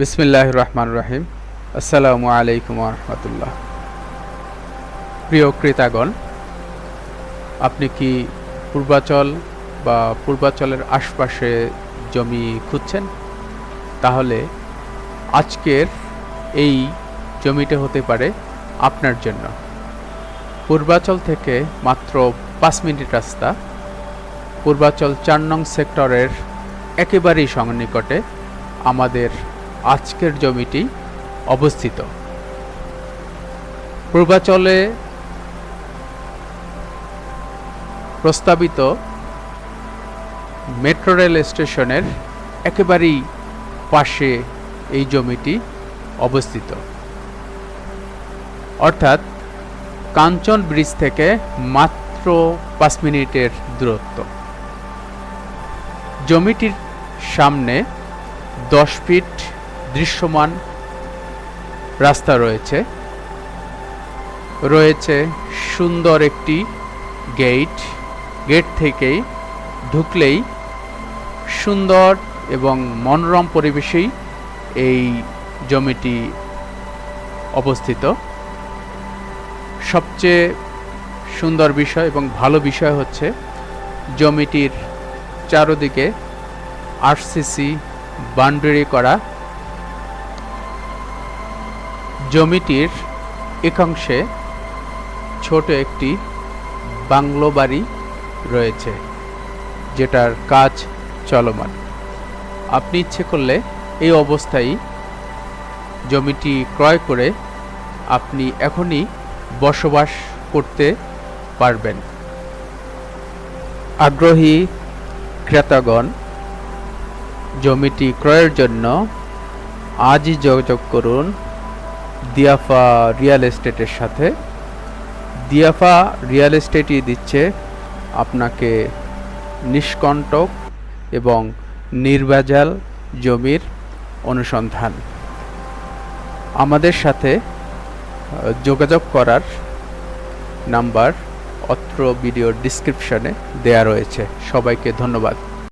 বিসমিল্লাহির রহমানির রহিম। আসসালামু আলাইকুম ওয়া রাহমাতুল্লাহ। প্রিয় ক্রেতাগণ, আপনি কি পূর্বাচল বা পূর্বাচলের আশপাশে জমি খুঁজছেন? তাহলে আজকের এই জমিটা হতে পারে আপনার জন্য। পূর্বাচল থেকে মাত্র 5 মিনিট রাস্তা, পূর্বাচল 4 নং সেক্টরের একেবারেই সন্নিকটে আমাদের আজকের জমিটি অবস্থিত। পূর্বাচলে প্রস্তাবিত মেট্রো রেল স্টেশনের একেবারেই পাশে এই জমিটি অবস্থিত, অর্থাৎ কাঞ্চন ব্রিজ থেকে মাত্র 5 মিনিটের দূরত্ব। জমিটির সামনে 10 ফিট দৃশ্যমান রাস্তা রয়েছে সুন্দর একটি গেট থেকেই ঢুকলেই সুন্দর এবং মনোরম পরিবেশেই এই জমিটি অবস্থিত। সবচেয়ে সুন্দর বিষয় এবং ভালো বিষয় হচ্ছে জমিটির চারদিকে আরসিসি বাউন্ডারি করা। জমিটির একাংশে ছোট একটি বাংলো বাড়ি রয়েছে, যেটার কাজ চলমান। আপনি ইচ্ছে করলে এই অবস্থায় জমিটি ক্রয় করে আপনি এখনই বসবাস করতে পারবেন। আগ্রহী ক্রেতাগণ, জমিটি ক্রয়ের জন্য আজই যোগাযোগ করুন দিয়াফা রিয়েল এস্টেটের সাথে। দিয়াফা রিয়েল এস্টেটই দিচ্ছে আপনাকে নিষ্কণ্টক এবং নির্ভেজাল জমির অনুসন্ধান। আমাদের সাথে যোগাযোগ করার নাম্বার অত্র ভিডিওর ডিসক্রিপশনে দেয়া রয়েছে। সবাইকে ধন্যবাদ।